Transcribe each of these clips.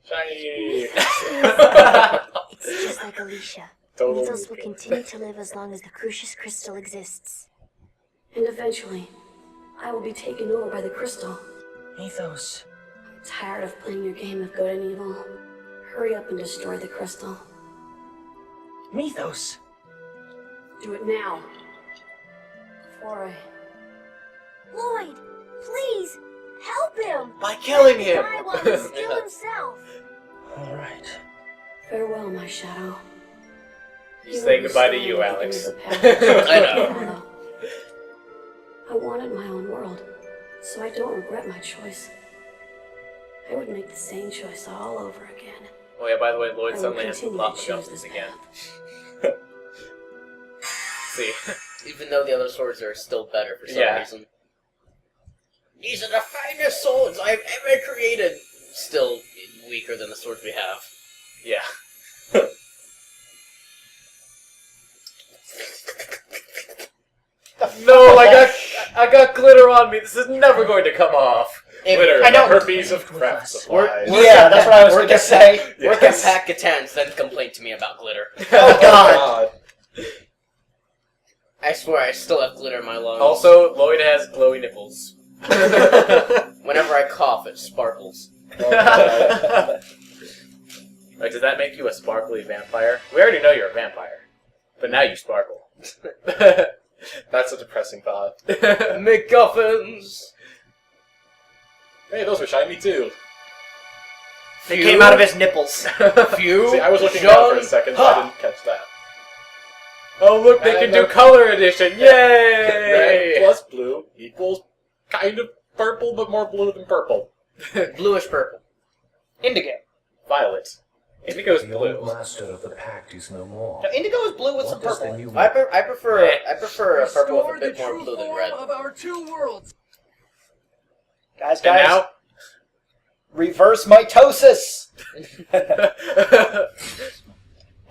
Shiny! It's just like Alicia. Total Mythos will weakling. continue to live as long as the Crucius Crystal exists. And eventually, I will be taken over by the crystal. Mythos. I'm tired of playing your game of good and evil. Hurry up and destroy the crystal. Mythos. Do it now. Before I... Lloyd, please, help him! By killing him! Die while he's still himself. Alright. Farewell, my shadow. Just say goodbye to you, Alex. I know. I wanted my own world, so I don't regret my choice. I would make the same choice all over again. Oh yeah, by the way, Lloyd I will suddenly has continue lava to choose jumpers this again. path. See. Even though the other swords are still better for some Yeah. reason. These are the finest swords I've ever created! Still weaker than the swords we have. Yeah. No, I got glitter on me. This is never going to come off. Glitter, I know. the herpes of craft supplies. Yeah, that's what I was going to say. Work at Pack of Tens, then complain to me about glitter. Oh, God. I swear I still have glitter in my lungs. Also, Lloyd has glowy nipples. Whenever I cough, it sparkles. Right, does that make you a sparkly vampire? We already know you're a vampire, but now you sparkle. That's a depressing thought. McGuffins! Hey, those were shiny too. They came out of his nipples. Few. See, I was looking down for a second, so I didn't catch that. Oh look, they can do color edition! Yay! Red plus blue equals kind of purple, but more blue than purple. Bluish purple. Indigo. Violet. Indigo's The old blue. master of the pact is no more. No, indigo is blue with What some does the purple. new I prefer a purple with a bit more blue than red. of our two worlds. Guys, And now? reverse mitosis!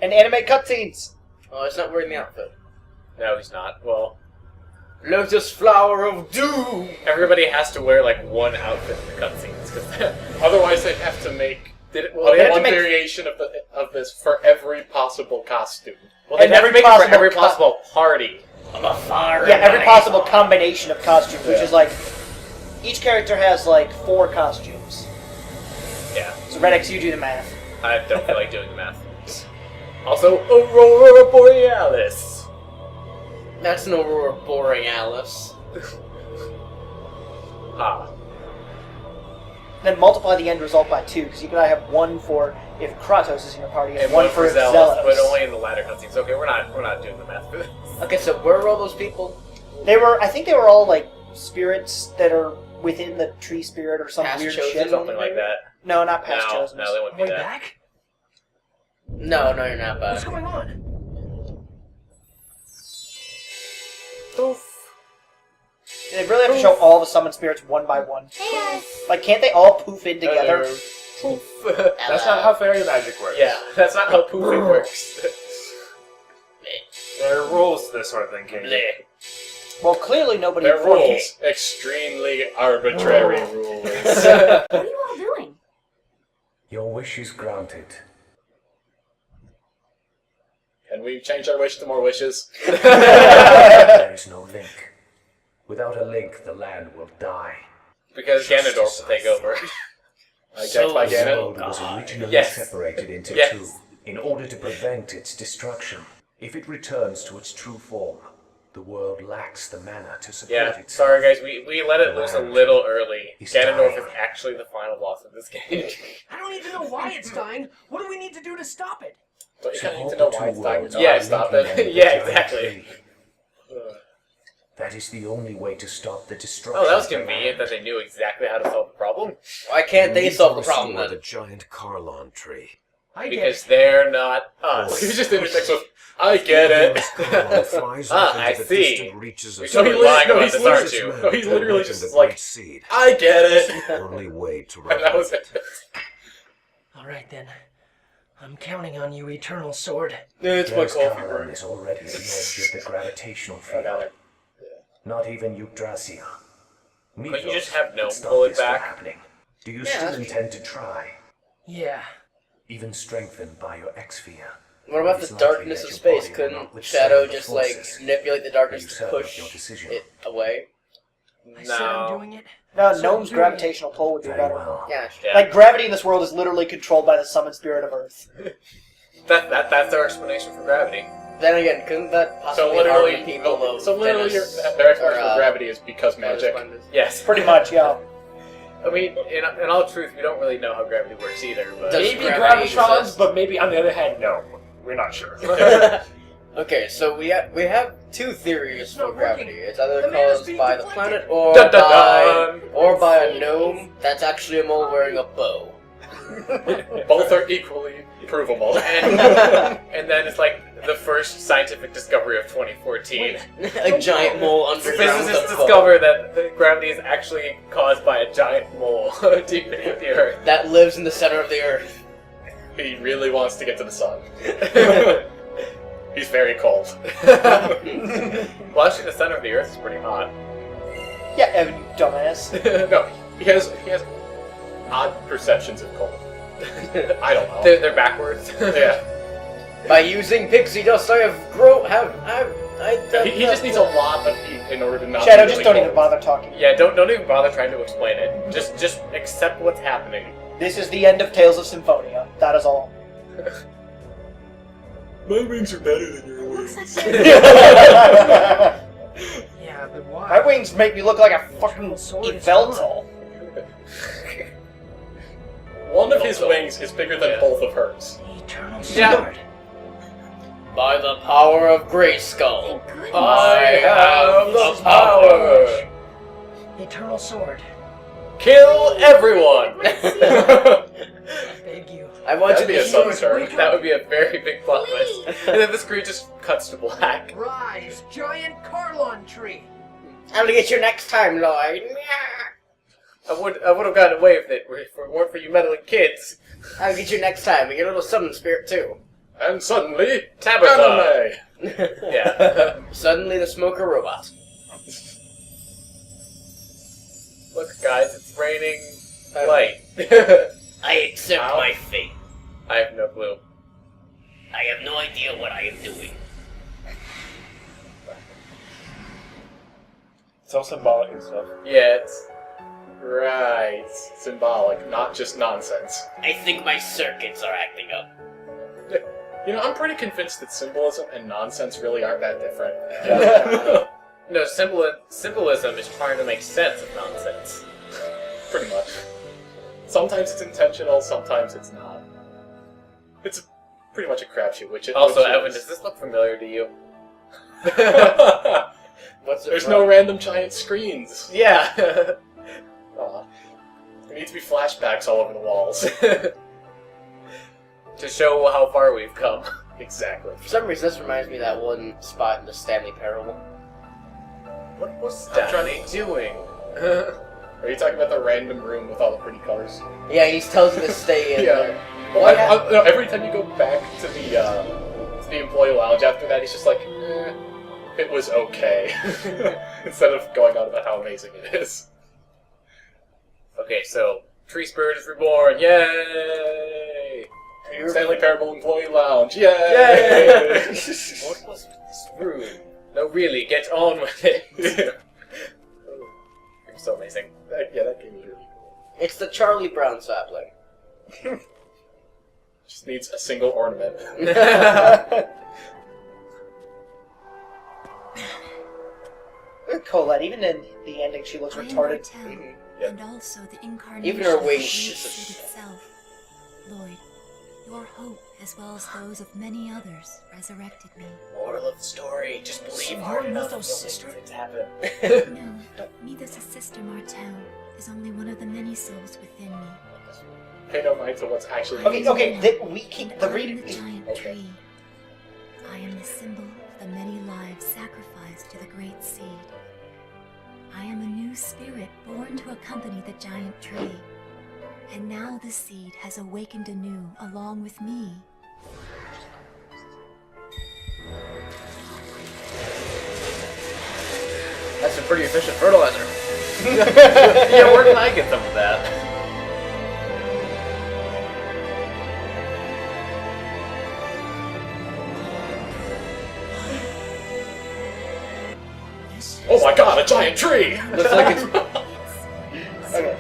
And anime cutscenes. Oh, it's not wearing the outfit. No, he's not. Well, Lotus Flower of Doom! everybody has to wear like one outfit in the cutscenes, because Otherwise, they'd have to make they have to one make- variation of this for every possible costume. well, they And never every make it for possible every co- possible party. Yeah, every possible combination of costumes, which is like, each character has like 4 costumes. Yeah, So Redix, you do the math. I don't feel like doing the math. Also, Aurora Borealis. That's an Aurora Borealis. Ah. Then multiply the end result by 2, because you could have 1 for if Kratos is in your party, and And 1 for Zealous, Zealous. but only in the latter cutscenes. Okay, we're not doing the math for this. Okay, so where were all those people? I think they were all like spirits that are within the tree spirit or some Past weird chosen? shit. Something like that. No, not past No, chosen. no, they wouldn't Are be we that. back? No, you're not What's back. going on? Poof. They really have to show all the summoned spirits one by one. Hey guys. Like, can't they all poof in together? Poof. That's not how fairy magic works. Yeah, that's not how poofing works. There are rules to this sort of thing, Katie. Bleh. Well, clearly nobody Their enforced it. rules, extremely arbitrary rules. What are you all doing? Your wish is granted. Can we change our wish to more wishes? There is no link. Without a link, the land will die. Because Ganondorf will take over. Hijacked by The Ganon? world was originally Yes. separated into Yes. 2 in order to prevent its destruction. If it returns to its true form, the world lacks the mana to support Yeah, itself. sorry guys, we let it loose a little early. He's Ganondorf dying. is actually the final boss of this game. I don't need to know why it's dying. What do we need to do to stop it? Don't you To kind of need hold to know the why two it's dying? worlds Yeah, by stop linking it. them with Yeah, a giant exactly. tree. That is the only way to stop the destruction. Oh, that was of the convenient land. that they knew exactly how to solve the problem. Why can't they solve the problem Restore then? the giant Kharlan tree. I Because they're not us. He just interjects with, I get it. I see. Reaches You're a totally No, lying about he's this, literally- aren't you? No, he's literally just the like, great seed. I get it. Only way to And that was resurrect it. All right then. I'm counting on you, Eternal Sword. It's my coffee Derris-Kharlan break. is already at the edge of the gravitational I got field. it. Not even Yggdrasil. Couldn't you just have no Stop bullet this from back? happening. Do you Yeah, still that's intend to try? Yeah. even strengthened by your X-sphere. What about the darkness of space? Couldn't Shadow just, like, manipulate the darkness to push it away? I said I'm doing it. No, So Gnome's I'm doing gravitational pull would be Very better. well. Yeah, Yeah. Like, gravity in this world is literally controlled by the summoned spirit of Earth. That's their explanation for gravity. Then again, couldn't that So possibly literally, harm the people of Dennis, their explanation or, for gravity is because magic. Yes. Pretty much, yeah. I mean, in all truth, we don't really know how gravity works either. But Does Maybe gravity gravitrons, exist? but maybe on the other hand, no. We're not sure. Okay, so we have two theories for not gravity. working. It's either The man is caused being by the deflected. planet or Dun, dun, dun. by a gnome that's actually a mole wearing a bow. Both are equally provable. and then it's like the first scientific discovery of 2014. A giant mole underground with Physicists a bow. discover that the gravity is actually caused by a giant mole deep beneath the Earth. that lives in the center of the earth. He really wants to get to the sun. He's very cold. Well, actually, the center of the Earth is pretty hot. Yeah, Evan, you dumbass. No, he has odd perceptions of cold. I don't know. They're backwards. Yeah. By using pixie dust, I He just needs a lot of heat in order to not. Shadow, be just really don't cold. even bother talking. Yeah, don't even bother trying to explain it. Just accept what's happening. This is the end of Tales of Symphonia. That is all. My wings are better than your wings. Looks like they're Yeah, but why? My wings make me look like a fucking Sword is Eveltal. One of his wings is bigger than Yeah. both of hers. The eternal Yeah. sword. By the power of Grayskull, Thank goodness. I have the power. Eternal sword. Kill everyone! Beg you. I want That'd you be a to sudden use turn. That would be a very big plot twist. And then the screen just cuts to black. Rise, giant Kharlan tree. I'm gonna get you next time, Lloyd. I would have gotten away with it if it weren't for you meddling kids. I'll get you next time. We get a little summon spirit too. And suddenly, Tabitha. anime. Yeah. Suddenly, the smoker robot. Look, guys, it's raining light. I accept Ow. my fate. I have no clue. I have no idea what I am doing. It's all symbolic and stuff. Yeah, it's Right. Symbolic, not just nonsense. I think my circuits are acting up. You know, I'm pretty convinced that symbolism and nonsense really aren't that different. no symbolism is trying to make sense of nonsense. Pretty much. Sometimes it's intentional, sometimes it's not. It's pretty much a crapshoot, which it Also, which Evan, is. does this look familiar to you? What's it There's from? no random giant screens. Yeah. Aw. There needs to be flashbacks all over the walls. To show how far we've come. Exactly. For some reason, this reminds me of that one spot in the Stanley Parable. What was Stanley doing? Are you talking about the random room with all the pretty colors? Yeah, he tells you to stay in Yeah. there. Well, no, every time you go back to the employee lounge after that, he's just like, it was okay. Instead of going on about how amazing it is. Okay, so Tree Spirit is reborn. Yay! Stanley Parable Employee Lounge. Yay! Yay! What was this room? No, really, get on with it. It's so amazing. Yeah, that game is really cool. It's the Charlie Brown sapling. Just needs a single ornament. Colette, even in the ending, she looks I am retarded. Martel, Yeah. and also the incarnation Even her of the wings great is seed just- itself. Lloyd, your hope, as well as those of many others, resurrected me. Moral of the story, just believe So hard you're enough Mythos' and you'll sister? make things happen. No, Mythos' sister Martel is only one of the many souls within me. Pay no mind to what's actually. Okay, we keep And the I am reading. the giant Okay. tree. I am the symbol of the many lives sacrificed to the great seed. I am a new spirit born to accompany the giant tree. And now the seed has awakened anew along with me. That's a pretty efficient fertilizer. Yeah, where can I get some of that? Oh my god, a giant tree! Looks like it's Okay.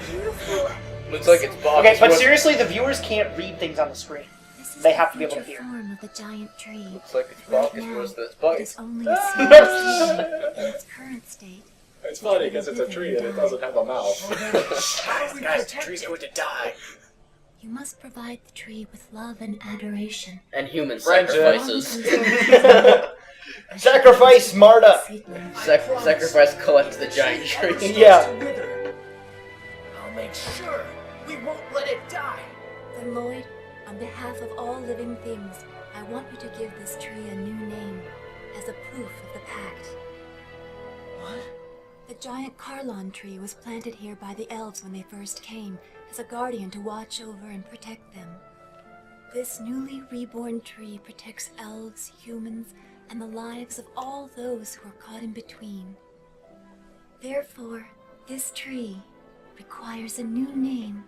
looks like it's Bob. Okay, but seriously, the viewers can't read things on the screen. This is They the have to be able to future hear. form of the giant tree. Looks like it's Right Bob. now, Was this it bug? is only a single seed in its current state. It's funny because it's a tree and it doesn't have a mouth. Guys, the tree's going to die. You must provide the tree with love and adoration. And human Friendship. sacrifices. Sacrifice Marta! Seedling. Sacrifice collect the giant tree. Yeah. I'll make sure we won't let it die. Then, Lloyd, on behalf of all living things, I want you to give this tree a new name as a proof of the pact. What? The giant Kharlan tree was planted here by the elves when they first came, as a guardian to watch over and protect them. This newly reborn tree protects elves, humans, and the lives of all those who are caught in between. Therefore, this tree requires a new name.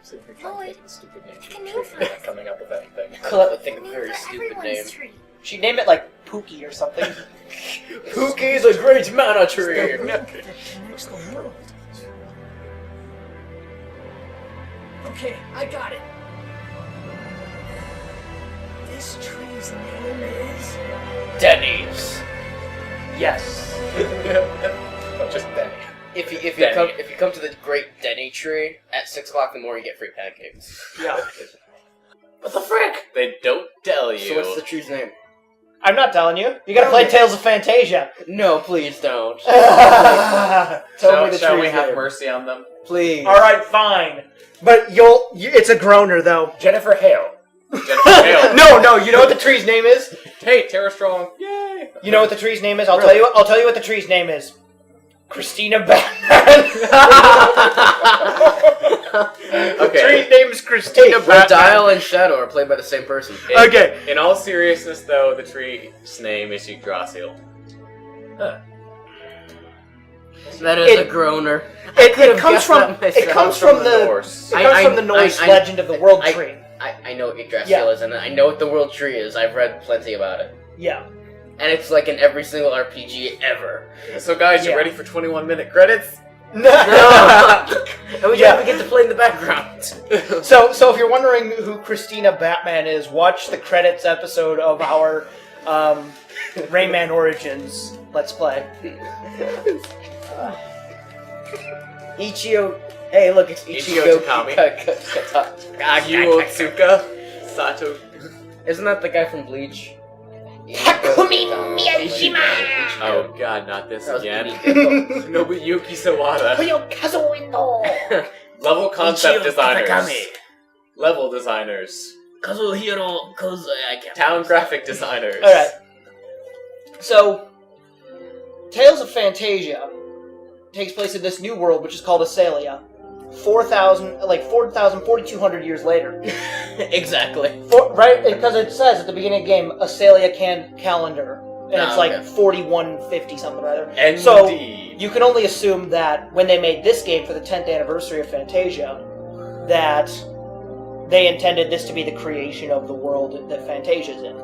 See if we can Lloyd, think of a stupid name. pick a name for us. Coming up with anything. Colette would think of a Name very for stupid everyone's name. tree. She'd name it like Pookie or something. Pookie's a great mana tree. Connects the world. Okay, I got it. This tree's name is... Denny's. Yes. No, just Denny. If you Denny. come to the Great Denny tree at 6 o'clock in the morning, you get free pancakes. Yeah. What the frick? They don't tell you. So what's the tree's name? I'm not telling you. You gotta play Tales of Fantasia. No, please don't. Tell me the Shall we tree's have name. mercy on them? Please. Alright, fine. But it's a groaner though. Jennifer Hale. Jennifer Hale. No, you know what the tree's name is? Hey, Tara Strong. Yay. You know what the tree's name is? I'll Really? tell you what the tree's name is. Christina Batman. The Okay. tree's name is Christina Batman. Dial and Shadow are played by the same person. Okay. In all seriousness, though, the tree's name is Yggdrasil. That is a groaner. It could've comes guessed from that myself. it comes from the Norse. it comes from the Norse legend of the world tree. I know what Yggdrasil Yeah. is, and I know what the world tree is. I've read plenty about it. Yeah. And it's like in every single RPG ever. So, guys, you Yeah. ready for 21-minute credits? And we don't Yeah. even get to play in the background. So if you're wondering who Christina Batman is, watch the credits episode of our Rayman Origins Let's Play. Ichio. Hey, look, it's Ichio Ichio Takami. Takami. Tsuka. Sato. Isn't that the guy from Bleach? Takumi Miyashima! Oh god, not this That was again. Benito. Nobuyuki Sawada. Kazuino! Level concept Ichio designers. Takami. Level designers. Kazuhiro Kozai. I can't Town graphic designers. Alright. So, Tales of Fantasia takes place in this new world, which is called Asalia. 4,200 years later. Exactly. Right? Because it says at the beginning of the game, Asalia calendar. And it's like okay. 4150 something or other. Indeed. So, you can only assume that when they made this game for the 10th anniversary of Fantasia, that they intended this to be the creation of the world that Fantasia's in.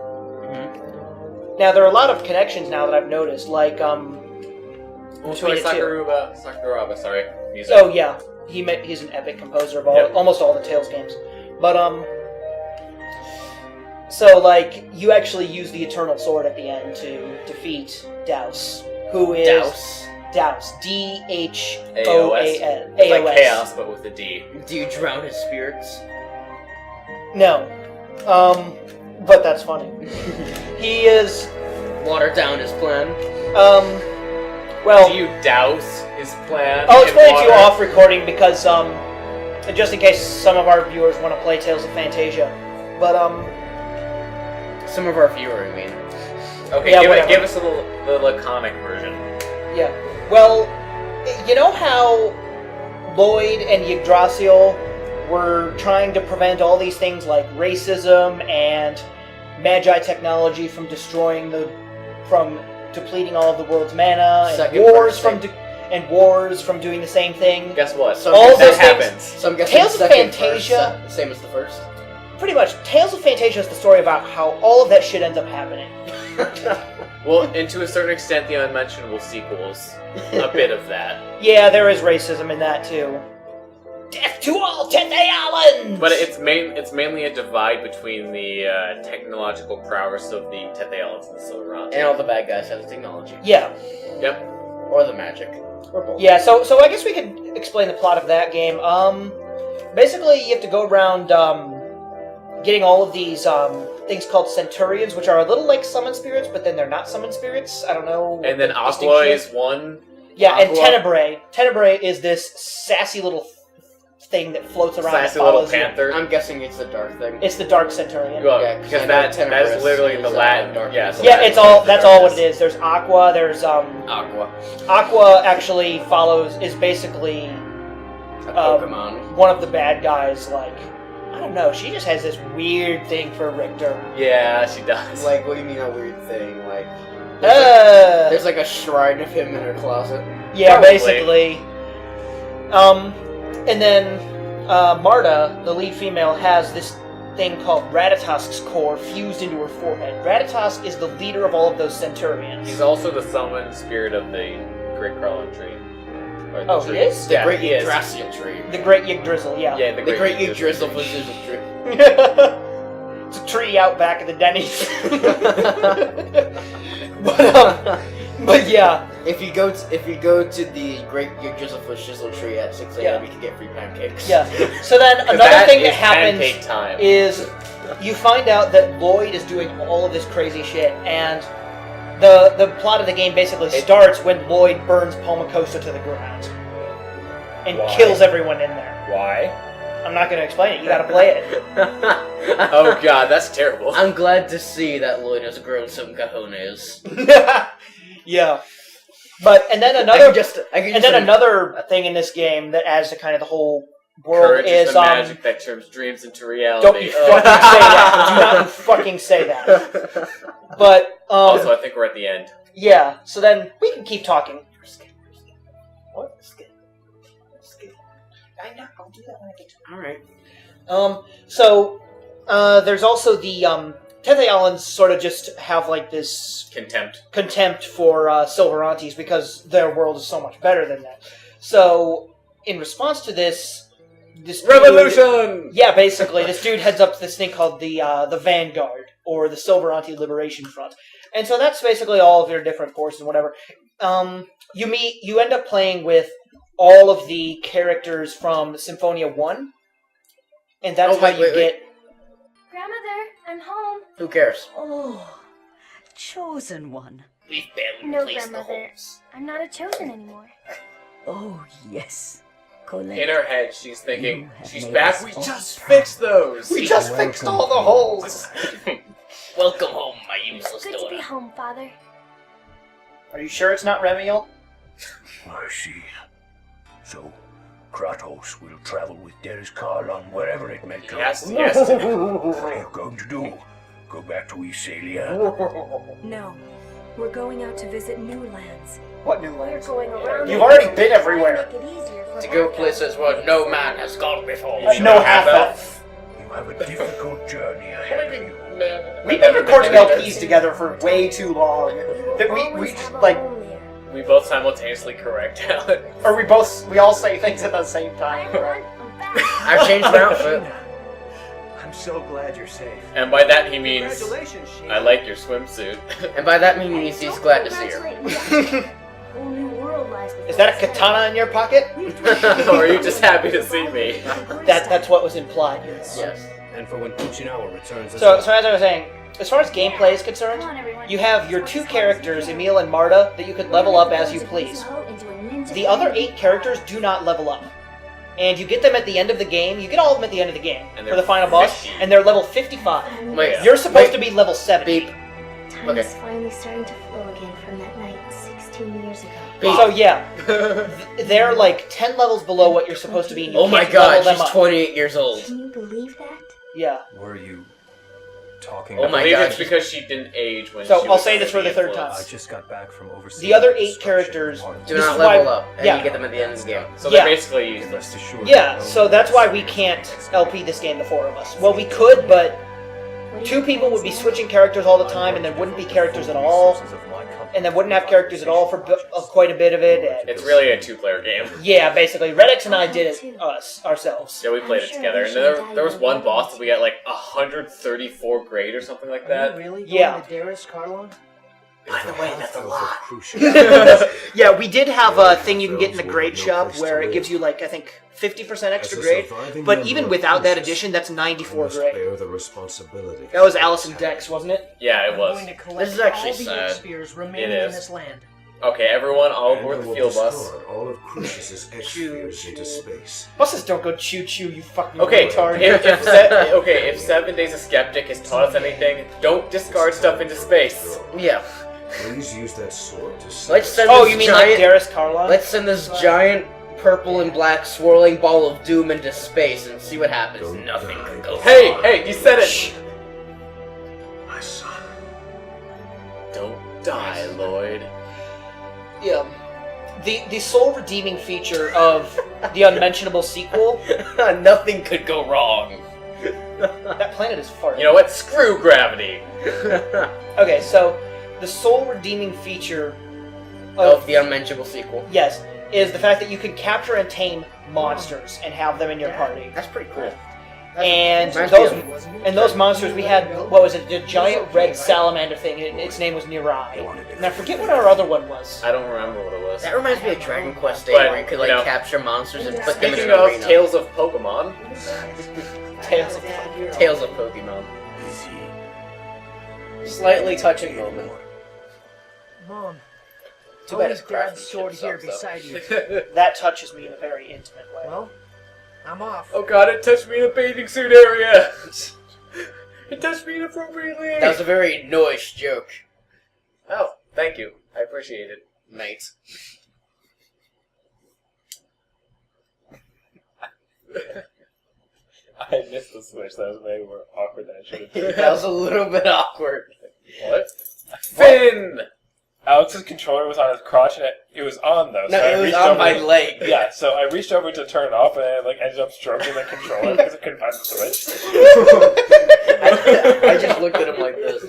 Now, there are a lot of connections now that I've noticed, like, between the two. Sakuraba, sorry. Music. Oh, yeah. He's an epic composer of almost all the Tales games. But, so, like, you actually use the Eternal Sword at the end to defeat Daus, who is... Daus. D-H-O-A-S. It's like chaos, but with a D. Do you drown his spirits? No. But that's funny. He is, Water down his plan? well... Do you douse his plan? I'll in explain it to you water? off recording because, just in case some of our viewers want to play Tales of Fantasia. But, Some of our viewer, I mean. Okay, yeah, give us the laconic version. yeah. Well, you know how Lloyd and Yggdrasil were trying to prevent all these things like racism and Magi technology from depleting all of the world's mana, and wars from doing the same thing. Guess what? All that those things- happens. So I'm guessing Tales of second, Fantasia- first, same as the first. Pretty much, Tales of Fantasia is the story about how all of that shit ends up happening. Well, and to a certain extent, the unmentionable sequels, a bit of that. Yeah, there is racism in that too. Death to all Tethealans! But it's mainly a divide between the technological prowess of the Tethealans and the Silveranti. And all the bad guys have the technology. Yeah. Yep. Or the magic. Or both. Yeah, so I guess we could explain the plot of that game. Basically, you have to go around getting all of these things called Centurions, which are a little like summon spirits, but then they're not summon spirits. I don't know. And then Aqua is one. Yeah, Aqua. and Tenebrae. Tenebrae is this sassy little thing that floats around. Sassy and little follows you. panther. I'm guessing it's the dark thing. It's the Dark Centurion. Well, Yeah, because I know that Tenebrae is literally the is, Latin. dark. Yeah, it's the Yeah, Latin it's all. for That's all what it darkness. is. There's Aqua. There's Aqua. Aqua actually is basically A Pokemon. one of the bad guys. Like, I don't know. She just has this weird thing for Richter. Yeah, she does. Like, what do you mean a weird thing? Like, there's like a shrine of him in her closet. Yeah, Probably. basically. And then Marta, the lead female, has this thing called Ratatosk's core fused into her forehead. Ratatosk is the leader of all of those Centurions. He's also the summoned spirit of the Derris-Kharlan tree. Or the Oh, tree. he is? The Yeah, Great he is. Yggdrasil tree. The Great Yggdrasil, yeah. Yeah, The Great Yggdrasil tree. was his tree. It's a tree out back of the Denny's. but yeah. If you go to the Great Yggdrasil Shizzle tree at 6 a.m., Yeah. you can get free pancakes. Yeah. So then 'Cause another thing is that happens pancake time. is you find out that Lloyd is doing all of this crazy shit, and the plot of the game basically starts when Lloyd burns Palmacosta to the ground and Why? kills everyone in there. Why? I'm not going to explain it. You got to play it. Oh god, that's terrible. I'm glad to see that Lloyd has grown some cojones. Yeah. But and then another thing in this game that adds to kind of the whole world Courage is the magic that turns dreams into reality. don't you fucking say that. Do not you fucking say that. But Also, I think we're at the end. yeah, so then we can keep talking. What? I know, I'll do that when I get to Alright. So there's also the Tethealans sort of just have like this contempt for Silverantis because their world is so much better than that. So in response to this Revolution! Yeah, basically, this dude heads up to this thing called the Vanguard, or the Silveranti Liberation Front. And so that's basically all of their different forces and whatever. You end up playing with all of the characters from Symphonia 1, and that's how you get... Grandmother, I'm home. Who cares? Oh, chosen one. We've barely No, placed the Grandmother. holes. I'm not a chosen anymore. Oh, yes. Colette. In her head, she's thinking, You have she's made back, us we all just proud. fixed those! We just fixed all the holes! Welcome home, my It's useless good to be daughter. home, Father. Are you sure it's not Remiel? I see. So, Kratos will travel with Derris-Kharlan wherever it may go. Yes. What are you going to do? Go back to Iselia? No. We're going out to visit new lands. What new We're lands? going around. You've already been everywhere. Make it easier for To go half-elves. places where no man has gone before. No half-elf. You have a difficult journey ahead of you. We've been recording LPs together for way too long. That we Always just, have a like, home there. We both simultaneously correct Alan. or we all say things at the same Hi, time. everyone. I'm back. I've changed my outfit. I'm so glad you're safe. And by that he means, Congratulations, Sheena. I like your swimsuit. And by that means he's glad to see her. Congratulate me. A whole new world lies before Is that a us. katana in your pocket? Or are you just happy to see me? That's what was implied. Yes. And for when Kuchinawa returns as So well. as I was saying, as far as gameplay is concerned, Come on, everyone. you have your two characters, Emil and Marta, that you could level up as you please. The other 8 characters do not level up. And you get them at the end of the game. You get all of them at the end of the game And for they're the final boss, 50. and they're level 55. Wait, You're supposed to be level 70. Beep. Time Okay. is finally starting to flow again from that night 16 years ago. So yeah, they're like 10 levels below what you're supposed to be. And you Oh my can't god, level them she's up. 28 years old. Can you believe that? Yeah. Were you talking Oh I my believe god, it's because she didn't age when So she I'll was say this for under the third influence. I just got back from overseas. The other 8 characters Do This not is why- level up, and yeah. you get them at the end of the game. So Yeah. they're basically useless. Rest assured. Yeah, so that's why we can't LP this game, the 4 of us. Well, we could, but What do 2 you people would be plans switching characters all the time, and there wouldn't be characters at all. and then wouldn't have characters at all for quite a bit of it. And It's really a two-player game. yeah, basically, Redix and I did it ourselves. Yeah, we played it together, and there was one boss that we got like 134 grade or something like that. Are you really going Yeah. to Derris-Kharlan? By the way, that's a lot. Crucial. Yeah, we did have a thing you can get in the grade shop where it gives you, like, I think 50% extra grade. But even without that addition, that's 94 grade. Bear the responsibility. That was Alice and Dex, wasn't it? Yeah, it was. I'm going to collect This is actually all the sad. spheres remaining It in is. this land. Okay, everyone, all And aboard it the will field bus. destroy all of Crucius's X-spheres into space. Buses don't go choo-choo, you fucking Okay, retard. if 7 Days a Skeptic has taught us anything, don't discard stuff into space. Yeah. Please use that sword to save Let's send Oh, this you mean giant... like Derris-Kharlan? Let's send this giant purple and black swirling ball of doom into space and see what happens. Don't Nothing die. can go Hey, wrong. hey, you said it! my son. Don't die, Lloyd. Yeah. The sole redeeming feature of the unmentionable sequel, Nothing could go wrong. that planet is farting. You know what? Screw gravity! Okay, so the sole redeeming feature Of the unmentionable sequel. yes, is the fact that you can capture and tame monsters and have them in your party. That's pretty cool. And Reminds me those monsters, we had, what was it, the giant red salamander thing, its name was Nirai. And I forget what our other one was. I don't remember what it was. That reminds me of Dragon Quest 8, But, where you could you know, capture monsters and put them in Speaking an of arena. Tales of Pokemon, Tales of Tales of Pokemon. Slightly touching moment. Mom, Too bad always his grab the craftsmanship sword here sucks, though. beside you. That touches me in a very intimate way. Well, I'm off. oh god, it touched me in the bathing suit area! It touched me inappropriately! That was a very noise joke, Oh, thank you. I appreciate it. mate. I missed the switch. That was way more awkward than it should have been. That was a little bit awkward. What? Finn! Alex's controller was on his crotch, and it was on though. No, so I it was reached on over my leg. Yeah, so I reached over to turn it off, and I ended up stroking the controller because I couldn't find the switch. I just looked at him like this.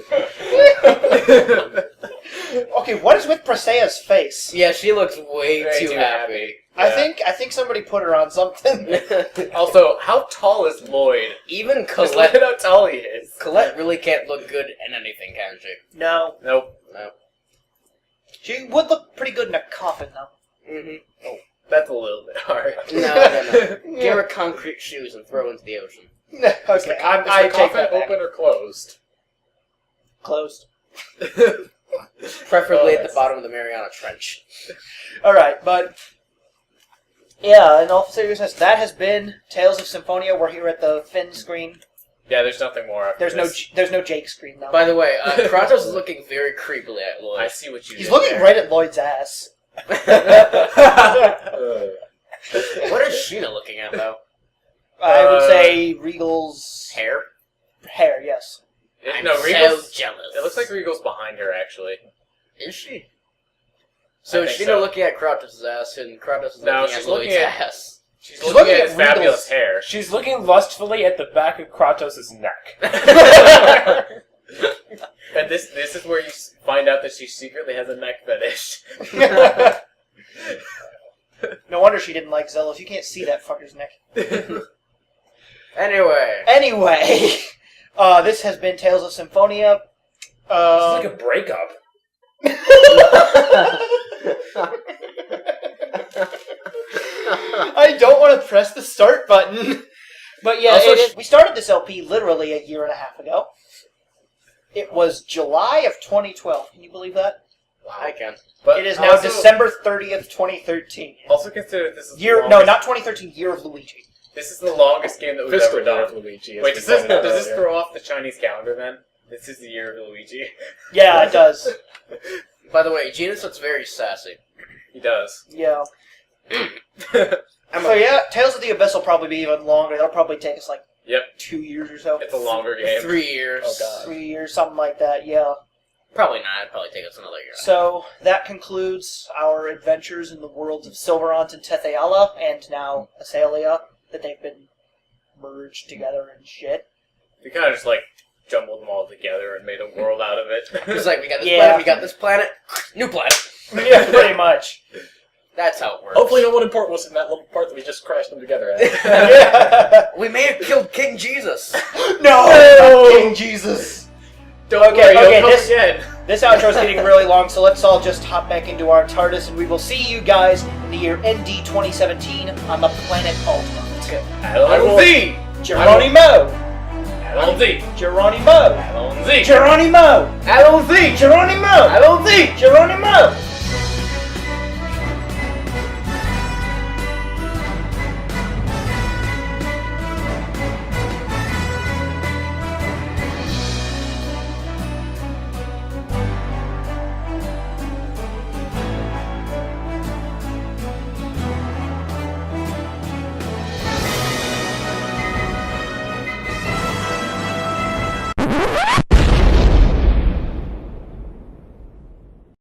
Okay, what is with Presea's face? Yeah, she looks way Way too too happy. I think somebody put her on something. Also, how tall is Lloyd? Even Just look at Colette. how tall he is. Colette really can't look good in anything, can she? No. Nope. No. She would look pretty good in a coffin, though. Mm-hmm. Oh, that's a little bit hard. No. Give her concrete shoes and throw into the ocean. Okay, Is I the take coffin that back. open or closed? Closed. Preferably Oh, at the bottom of the Mariana Trench. Alright, but... yeah, in all seriousness, that has been Tales of Symphonia. We're here at the Finn screen. Yeah, there's nothing more after There's no Jake screen, though. By the way, Kratos is looking very creepily at Lloyd. I see what you He's did looking there. right at Lloyd's ass. What is Sheena looking at, though? I would say Regal's... Hair? hair, yes. I'm No, so Regal's... jealous. It looks like Regal's behind her, actually. Is she? So I is think Sheena so. looking at Kratos' ass, and Kratos is No, looking she's at Lloyd's looking at- ass. She's She's looking looking at his at Regal's- fabulous hair. She's looking lustfully at the back of Kratos' neck. And this is where you find out that she secretly has a neck fetish. No wonder she didn't like Zealous. You can't see that fucker's neck. Anyway. Anyway, this has been Tales of Symphonia. It's like a breakup. I don't want to press the start button. But yeah, Also, we started this LP literally a year and a half ago. It was July of 2012. Can you believe that? I can. But It is now also- December 30th, 2013. Also consider this is Year, the no, longest, not 2013, Year of Luigi. This is the longest game that we've Fiscal ever year of done. Luigi. as Wait, we does this pointed out earlier. throw off the Chinese calendar then? This is the year of Luigi. Yeah, it does. By the way, Genus looks very sassy. He does. Yeah. So yeah, Tales of the Abyss will probably be even longer. That'll probably take us like Yep, 2 years or so. it's a longer game. 3 years. Oh, God. 3 years, something like that, yeah. Probably not. It'd probably take us another year. So that concludes our adventures in the worlds of Silverant and Tetheala, and now Asalia, that they've been merged together and shit. We kind of just like jumbled them all together and made a world out of it. It's like, we got this Yeah. planet, we got this planet, new planet. Yeah, pretty much. That's how it works. Hopefully no one important was in that little part that we just crashed them together at. We may have killed King Jesus. No! King Jesus. Don't Okay, worry, okay, he'll come this- again. This outro is getting really long, so let's all just hop back into our TARDIS, and we will see you guys in the year ND 2017 on the planet Auldrant. Alonzi! Geronimo! Alonzi! Geronimo! Alonzi! Geronimo! Alonzi! Geronimo! Alonzi! Geronimo!